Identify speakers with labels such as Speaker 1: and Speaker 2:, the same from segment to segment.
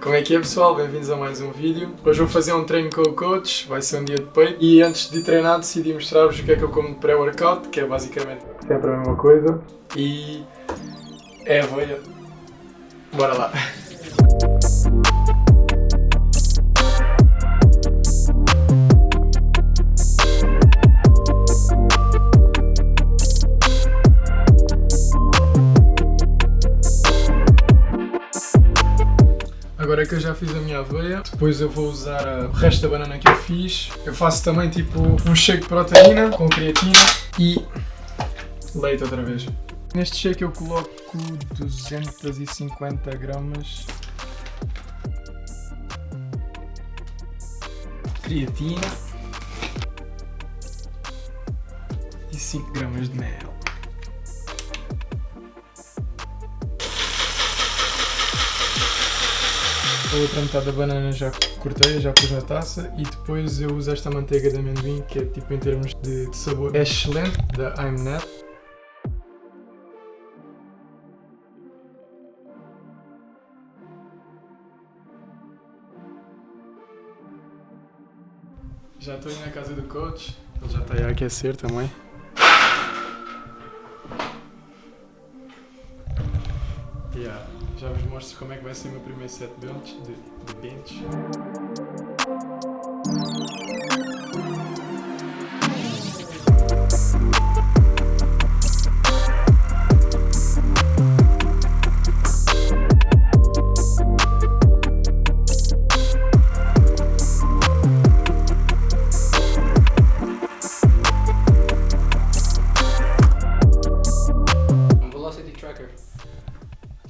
Speaker 1: Como é que é, pessoal? Bem-vindos a mais um vídeo. Hoje vou fazer um treino com o coach, vai ser um dia de peito. E antes de treinar decidi mostrar-vos o que é que eu como de pré-workout, que é basicamente sempre a mesma coisa. E é aveia. Bora lá! Agora que eu já fiz a minha aveia, depois eu vou usar o resto da banana que eu fiz. Eu faço também tipo um shake de proteína com creatina e leite outra vez. Neste shake eu coloco 250 gramas de creatina e 5 gramas de mel. A outra metade da banana já cortei, já pus na taça e depois eu uso esta manteiga de amendoim que é tipo em termos de sabor é excelente, da I'mNet. Já estou aí na casa do coach, ele já está aí a aquecer também. Yeah. Já vos mostro como é que vai ser o meu primeiro set de bench.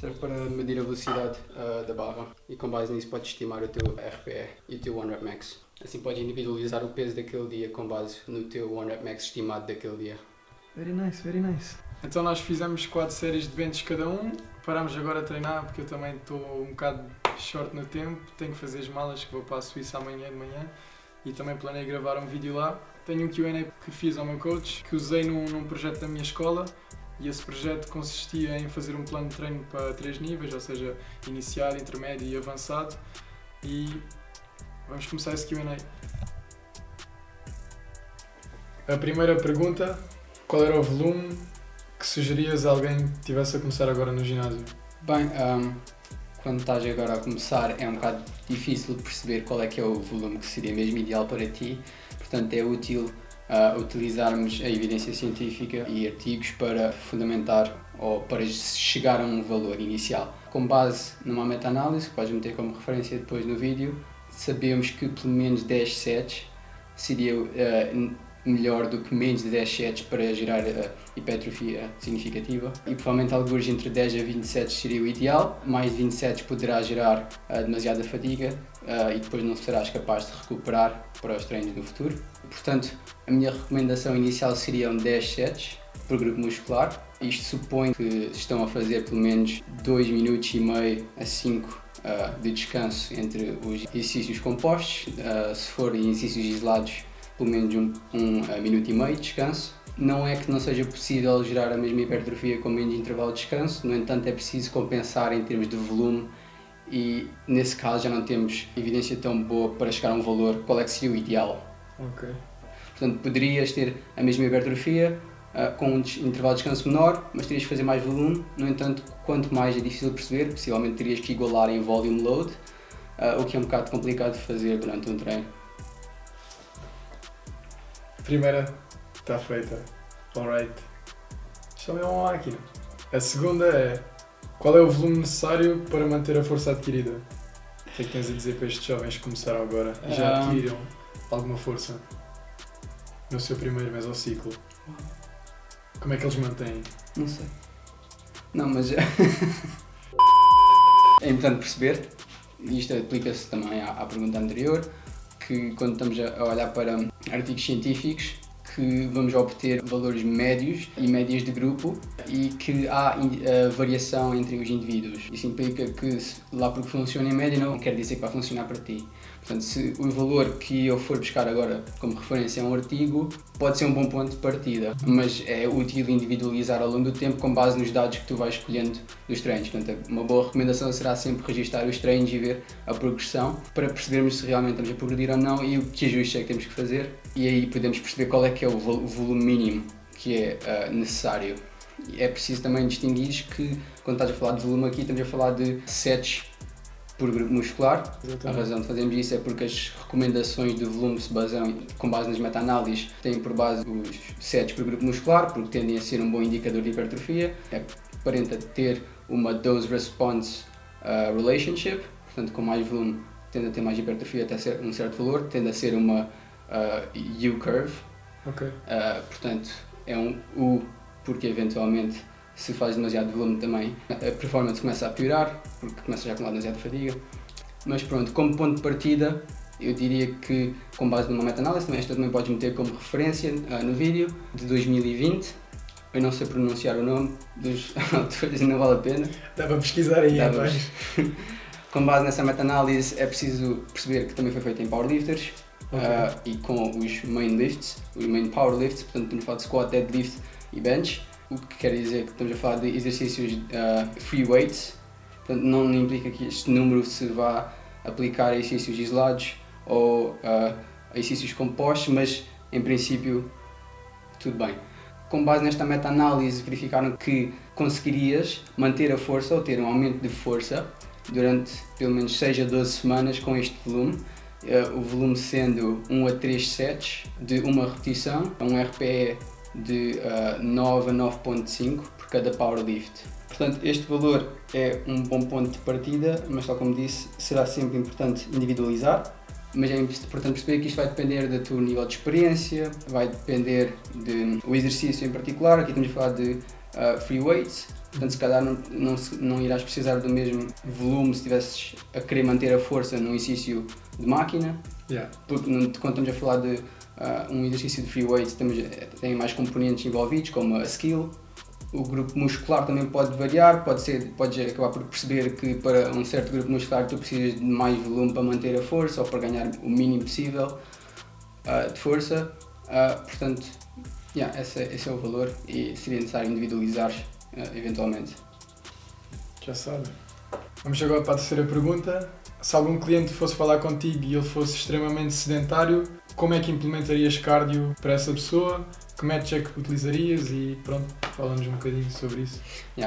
Speaker 2: Serve para medir a velocidade da barra e com base nisso podes estimar o teu RPE e o teu One Rep Max. Assim podes individualizar o peso daquele dia com base no teu One Rep Max estimado daquele dia.
Speaker 1: Very nice, very nice. Então nós fizemos 4 séries de bench cada um, parámos agora a treinar porque eu também estou um bocado short no tempo, tenho que fazer as malas que vou para a Suíça amanhã de manhã e também planei gravar um vídeo lá. Tenho um Q&A que fiz ao meu coach, que usei num projeto da minha escola. E esse projeto consistia em fazer um plano de treino para 3 níveis, ou seja, iniciado, intermédio e avançado. E vamos começar esse Q&A. A primeira pergunta, qual era o volume que sugerias a alguém que estivesse a começar agora no ginásio?
Speaker 2: Bem, quando estás agora a começar é um bocado difícil de perceber qual é que é o volume que seria mesmo ideal para ti, portanto é útil utilizarmos a evidência científica e artigos para fundamentar ou para chegar a um valor inicial. Com base numa meta-análise, que podes meter como referência depois no vídeo, sabemos que pelo menos 10 sets seria melhor do que menos de 10 sets para gerar hipertrofia significativa e provavelmente alguns entre 10 a 20 sets seria o ideal, mais de 20 sets poderá gerar demasiada fadiga e depois não serás capaz de recuperar para os treinos no futuro. Portanto, a minha recomendação inicial seriam 10 sets por grupo muscular. Isto supõe que estão a fazer pelo menos 2 minutos e meio a 5 de descanso entre os exercícios compostos. Se forem exercícios isolados, pelo menos um minuto e meio de descanso. Não é que não seja possível gerar a mesma hipertrofia com menos intervalo de descanso, no entanto é preciso compensar em termos de volume e nesse caso já não temos evidência tão boa para chegar a um valor. Qual é que seria o ideal?
Speaker 1: Ok.
Speaker 2: Portanto, poderias ter a mesma hipertrofia com um intervalo de descanso menor, mas terias que fazer mais volume. No entanto, quanto mais é difícil de perceber, possivelmente terias que igualar em volume load, o que é um bocado complicado de fazer durante um treino.
Speaker 1: Primeira está feita. Alright. Isto é uma máquina. A segunda é: qual é o volume necessário para manter a força adquirida? O que é que tens a dizer para estes jovens que começaram agora e já adquiriram alguma força no seu primeiro mês ao ciclo? Como é que eles mantêm?
Speaker 2: Não sei. Não, mas é importante perceber, e isto aplica-se também à pergunta anterior, que quando estamos a olhar para artigos científicos, que vamos obter valores médios e médias de grupo e que há variação entre os indivíduos. Isso implica que lá porque funciona em média não quer dizer que vai funcionar para ti. Portanto, se o valor que eu for buscar agora como referência é um artigo, pode ser um bom ponto de partida, mas é útil individualizar ao longo do tempo com base nos dados que tu vais escolhendo dos treinos. Portanto, uma boa recomendação será sempre registar os treinos e ver a progressão para percebermos se realmente estamos a progredir ou não e o que ajustes é que temos que fazer, e aí podemos perceber qual é que é o volume mínimo que é necessário. É preciso também distinguir que quando estás a falar de volume aqui estamos a falar de sets por grupo muscular. Exatamente. A razão de fazermos isso é porque as recomendações de volume se baseiam, com base nas meta-análises, têm por base os sets por grupo muscular, porque tendem a ser um bom indicador de hipertrofia. Aparenta ter uma dose-response relationship, portanto com mais volume tende a ter mais hipertrofia até um certo valor, tende a ser uma U-curve.
Speaker 1: Okay.
Speaker 2: Portanto é um U porque eventualmente se faz demasiado volume também a performance começa a piorar, porque começa já a acumular demasiada fadiga. Mas pronto, como ponto de partida, eu diria que com base numa meta-análise, esta também podes meter como referência no vídeo, de 2020. Eu não sei pronunciar o nome dos autores, não vale a pena.
Speaker 1: Dá para pesquisar aí, rapaz.
Speaker 2: Com base nessa meta-análise é preciso perceber que também foi feito em powerlifters. E com os main lifts, os main powerlifts, portanto estamos a falar de squat, deadlift e bench. O que quer dizer que estamos a falar de exercícios free weights, portanto não implica que este número se vá aplicar a exercícios isolados ou a exercícios compostos, mas em princípio tudo bem. Com base nesta meta-análise verificaram que conseguirias manter a força ou ter um aumento de força durante pelo menos 6 a 12 semanas com este volume, o volume sendo 1 a 3 sets de uma repetição, um RPE de 9 a 9.5 por cada powerlift. Portanto, este valor é um bom ponto de partida, mas tal como disse, será sempre importante individualizar, mas é importante perceber que isto vai depender do teu nível de experiência, vai depender do exercício em particular. Aqui estamos a falar de free weights, portanto se calhar não irás precisar do mesmo volume se estivesses a querer manter a força num exercício de máquina, porque quando estamos a falar de um exercício de free weights tem mais componentes envolvidos, como a skill. O grupo muscular também pode variar, podes acabar por perceber que para um certo grupo muscular tu precisas de mais volume para manter a força ou para ganhar o mínimo possível de força. Portanto, esse é o valor e seria necessário individualizar eventualmente.
Speaker 1: Já sabe. Vamos agora para a terceira pergunta. Se algum cliente fosse falar contigo e ele fosse extremamente sedentário, como é que implementarias cardio para essa pessoa? Que métodos é que utilizarias? E pronto, fala-nos um bocadinho sobre isso.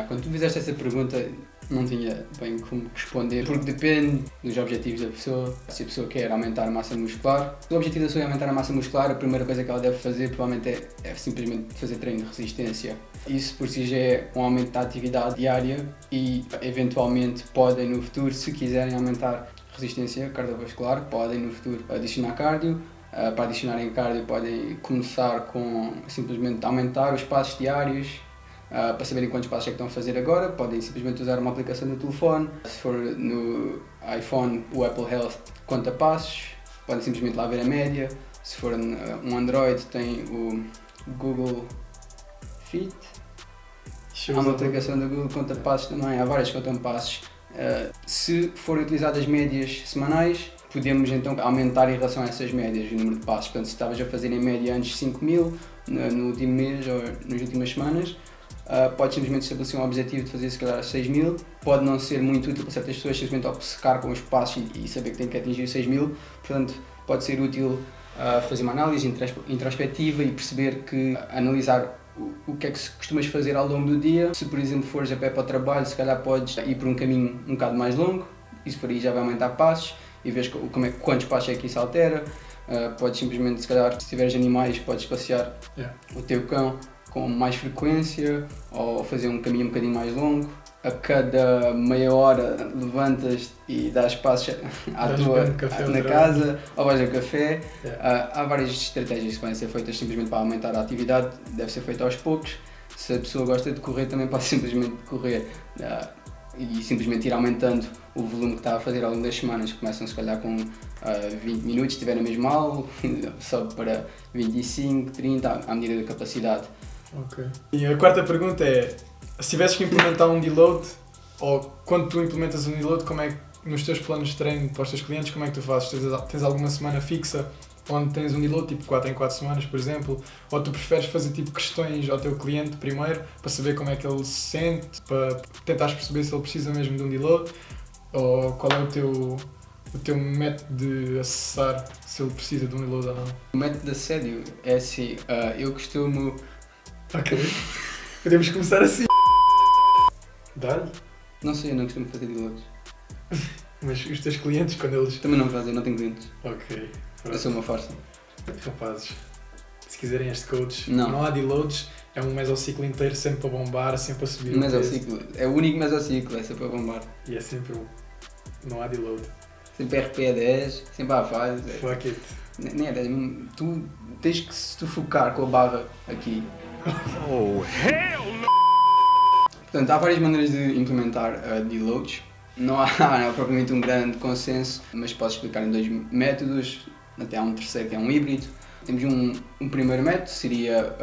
Speaker 2: Quando tu fizeste essa pergunta, não tinha bem como responder, porque depende dos objetivos da pessoa. Se a pessoa quer aumentar a massa muscular, se o objetivo da pessoa é aumentar a massa muscular, a primeira coisa que ela deve fazer provavelmente é simplesmente fazer treino de resistência. Isso por si já é um aumento da atividade diária e eventualmente podem no futuro, se quiserem aumentar resistência cardiovascular, podem no futuro adicionar cardio. Para adicionarem cardio podem começar com simplesmente aumentar os passos diários, para saberem quantos passos é que estão a fazer agora, podem simplesmente usar uma aplicação no telefone. Se for no iPhone, o Apple Health conta passos, podem simplesmente lá ver a média. Se for um Android, tem o Google Fit. Há uma aplicação do Google que conta passos também, há várias que contam passos. Se forem utilizadas médias semanais, podemos então aumentar em relação a essas médias o número de passos. Portanto, se estavas a fazer em média antes 5.000 no último mês ou nas últimas semanas, pode simplesmente estabelecer um objetivo de fazer se calhar 6.000. Pode não ser muito útil para certas pessoas simplesmente obcecar com os passos e saber que tem que atingir 6.000. Portanto, pode ser útil fazer uma análise introspectiva e perceber que analisar o que é que costumas fazer ao longo do dia. Se por exemplo fores a pé para o trabalho, se calhar podes ir por um caminho um bocado mais longo, isso por aí já vai aumentar passos e vês quantos passos é que isso altera. Podes simplesmente, se calhar, se tiveres animais, podes passear o teu cão com mais frequência ou fazer um caminho um bocadinho mais longo. A cada meia hora levantas e dás passos na casa ou vais ao café. Há várias estratégias que podem ser feitas simplesmente para aumentar a atividade, deve ser feito aos poucos. Se a pessoa gosta de correr também pode simplesmente correr e simplesmente ir aumentando o volume que está a fazer ao longo das semanas. Começam se calhar com 20 minutos, se estiverem mesmo mal, sobe para 25, 30, à medida da capacidade.
Speaker 1: Ok. E a quarta pergunta é, se tivesses que implementar um deload, ou quando tu implementas um deload, como é nos teus planos de treino para os teus clientes, como é que tu fazes? Tens alguma semana fixa onde tens um deload, tipo 4 em 4 semanas, por exemplo, ou tu preferes fazer tipo questões ao teu cliente primeiro para saber como é que ele se sente, para tentares perceber se ele precisa mesmo de um deload, ou qual é o teu método de acessar se ele precisa de um deload ou não?
Speaker 2: O método de assédio é assim, eu costumo...
Speaker 1: Ok, podemos começar assim. Dá-lhe?
Speaker 2: Não sei, eu não costumo fazer deloads.
Speaker 1: Mas os teus clientes, quando eles...
Speaker 2: Também não fazem, não tenho clientes.
Speaker 1: Ok.
Speaker 2: Eu sou uma farsa.
Speaker 1: Rapazes, se quiserem este coach,
Speaker 2: Não.
Speaker 1: não há deloads, é um mesociclo inteiro sempre a bombar, sempre a subir o peso.
Speaker 2: Mesociclo, é o único mesociclo, é sempre a bombar.
Speaker 1: E é sempre não há deload.
Speaker 2: Sempre RP 10, sempre à fase.
Speaker 1: Fuck it.
Speaker 2: Nem é 10, tu tens que se tu focar com a barra aqui.
Speaker 3: Oh, hell no!
Speaker 2: Portanto, há várias maneiras de implementar deloads. Não há propriamente um grande consenso, mas posso explicar em 2 métodos, até há um terceiro que é um híbrido. Temos um primeiro método, seria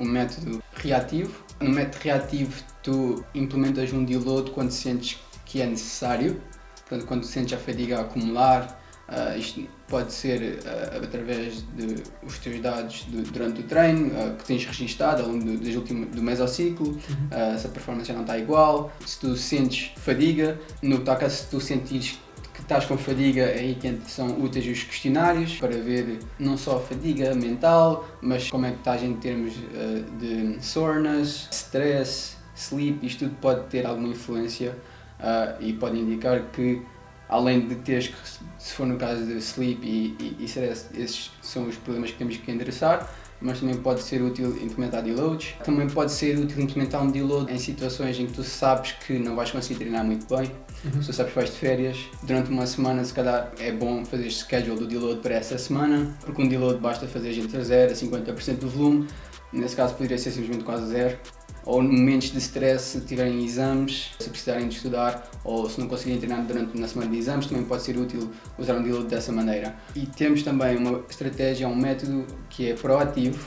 Speaker 2: um método reativo. No método reativo, tu implementas um deload quando sentes que é necessário, portanto, quando sentes a fadiga a acumular. Isto pode ser através dos teus dados durante o treino, que tens registado ao longo do mesociclo, se a performance já não está igual, se tu sentes fadiga, no que toca se tu sentires que estás com fadiga, é aí que são úteis os questionários para ver não só a fadiga mental, mas como é que estás em termos de soreness, stress, sleep. Isto tudo pode ter alguma influência e pode indicar que, além de teres que, se for no caso de sleep e stress, esses são os problemas que temos que endereçar, mas também pode ser útil implementar deloads. Também pode ser útil implementar um deload em situações em que tu sabes que não vais conseguir treinar muito bem. Se tu sabes que vais de férias, durante uma semana se calhar é bom fazer schedule do deload para essa semana, porque um deload basta fazer entre 0 a 50% do volume, nesse caso poderia ser simplesmente quase zero. Ou em momentos de stress, se tiverem exames, se precisarem de estudar, ou se não conseguirem treinar durante uma semana de exames, também pode ser útil usar um deload dessa maneira. E temos também uma estratégia, um método que é proativo.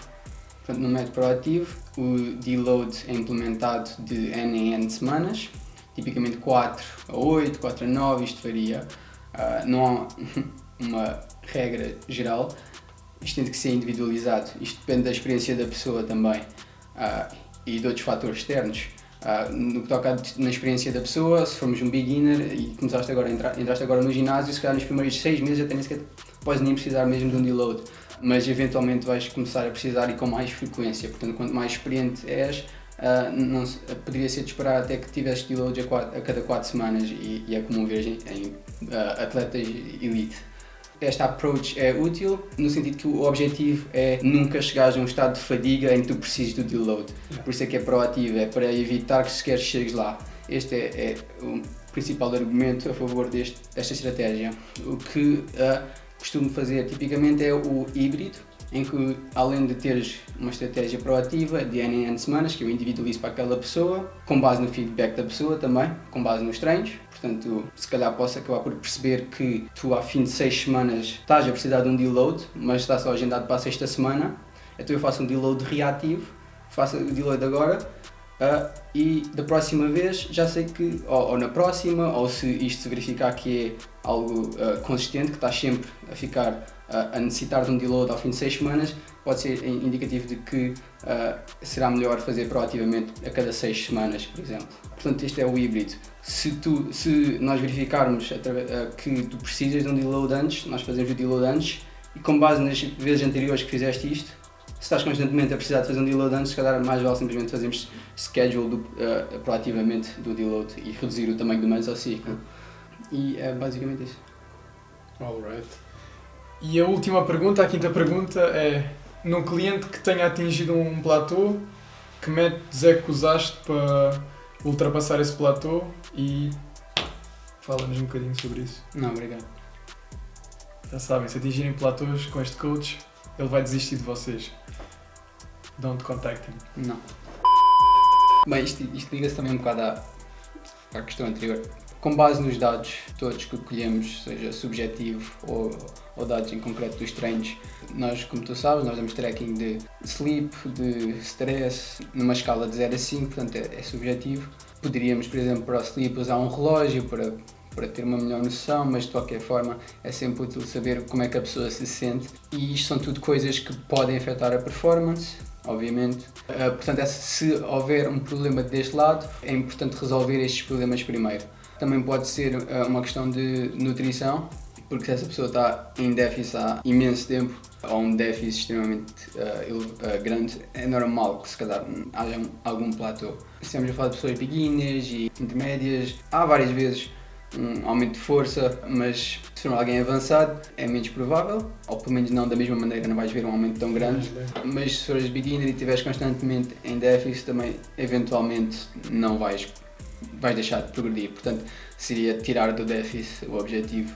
Speaker 2: Portanto, no método proativo, o deload é implementado de N em N semanas, tipicamente 4 a 8, 4 a 9, isto varia. Não há uma regra geral, isto tem que ser individualizado, isto depende da experiência da pessoa também. E de outros fatores externos. No que toca na experiência da pessoa, se formos um beginner e começaste agora entraste agora no ginásio, se calhar nos primeiros 6 meses até nem sequer podes nem precisar mesmo de um deload, mas eventualmente vais começar a precisar e com mais frequência. Portanto, quanto mais experiente és, poderia ser de esperar até que tivesse deloads a cada 4 semanas e é comum ver em atletas elite. Esta approach é útil no sentido que o objetivo é nunca chegares a um estado de fadiga em que tu precises do deload. Por isso é que é proativo, é para evitar que sequer chegues lá. Este é o principal argumento a favor desta estratégia. O que costumo fazer tipicamente é o híbrido, em que além de teres uma estratégia proativa de N em N semanas, que eu individualizo para aquela pessoa, com base no feedback da pessoa também, com base nos treinos. Portanto, se calhar posso acabar por perceber que tu, ao fim de 6 semanas, estás a precisar de um deload, mas está só agendado para a 6ª semana. Então eu faço um deload reativo, faço o deload agora e da próxima vez já sei que, ou na próxima, ou se isto se verificar que é algo consistente, que estás sempre a ficar a necessitar de um deload ao fim de 6 semanas, pode ser indicativo de que será melhor fazer proativamente a cada 6 semanas, por exemplo. Portanto, este é o híbrido. Se nós verificarmos que tu precisas de um deload antes, nós fazemos o deload antes e com base nas vezes anteriores que fizeste isto, se estás constantemente a precisar de fazer um deload antes, se calhar mais vale simplesmente fazermos schedule proativamente do deload e reduzir o tamanho do mesociclo. E é basicamente isso.
Speaker 1: Alright. E a última pergunta, a 5ª pergunta é: num cliente que tenha atingido um platô, que métodos é que usaste para ultrapassar esse platô? E fala-nos um bocadinho sobre isso.
Speaker 2: Não, obrigado.
Speaker 1: Já sabem, se atingirem platôs com este coach, ele vai desistir de vocês. Don't contact him.
Speaker 2: Não. Bem, isto liga-se também um bocado à questão anterior. Com base nos dados todos que colhemos, seja subjetivo ou dados em concreto dos treinos, nós, como tu sabes, nós damos tracking de sleep, de stress, numa escala de 0 a 5, portanto é subjetivo. Poderíamos, por exemplo, para o sleep usar um relógio para para ter uma melhor noção, mas de qualquer forma é sempre útil saber como é que a pessoa se sente, e isto são tudo coisas que podem afetar a performance, obviamente. Portanto, se houver um problema deste lado, é importante resolver estes problemas primeiro. Também pode ser uma questão de nutrição, porque se essa pessoa está em déficit há imenso tempo, ou um déficit extremamente grande, é normal que se calhar haja algum platô. Estamos a falar de pessoas beginners e intermédias, há várias vezes um aumento de força, mas se for alguém avançado é menos provável, ou pelo menos não da mesma maneira, não vais ver um aumento tão grande, mas se fores beginner e estiveres constantemente em déficit também eventualmente não vais deixar de progredir, portanto seria tirar do déficit o objetivo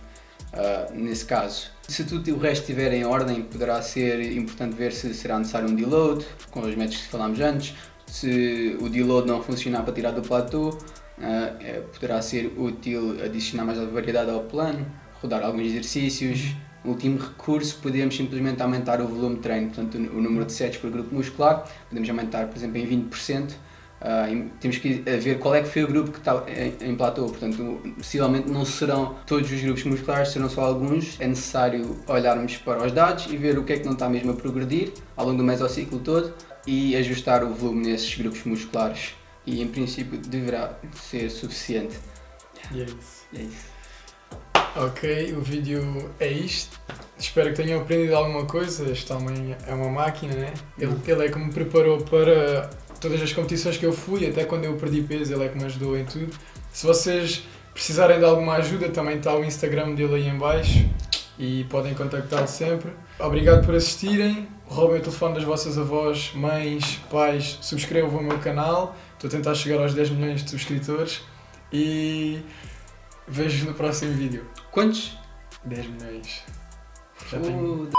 Speaker 2: nesse caso. Se tudo o resto estiver em ordem, poderá ser importante ver se será necessário um deload, com os métodos que falámos antes. Se o deload não funcionar para tirar do platô, poderá ser útil adicionar mais variedade ao plano, rodar alguns exercícios. Último recurso, podemos simplesmente aumentar o volume de treino, portanto o número de sets por grupo muscular, podemos aumentar, por exemplo, em 20%. Temos que ver qual é que foi o grupo que está em platô, portanto possivelmente não serão todos os grupos musculares, serão só alguns. É necessário olharmos para os dados e ver o que é que não está mesmo a progredir ao longo do mesociclo todo e ajustar o volume nesses grupos musculares, e em princípio deverá ser suficiente.
Speaker 1: E é isso.
Speaker 2: É isso.
Speaker 1: Ok, o vídeo é isto. Espero que tenham aprendido alguma coisa. Este homem é uma máquina, né? Ele é que me preparou para todas as competições que eu fui, até quando eu perdi peso, ele é que me ajudou em tudo. Se vocês precisarem de alguma ajuda, também está o Instagram dele aí em baixo e podem contactá-lo sempre. Obrigado por assistirem. Roubem o telefone das vossas avós, mães, pais, subscrevam o meu canal. Estou a tentar chegar aos 10 milhões de subscritores e vejo-vos no próximo vídeo.
Speaker 2: Quantos?
Speaker 1: 10 milhões. Já
Speaker 2: Oh,
Speaker 1: tenho.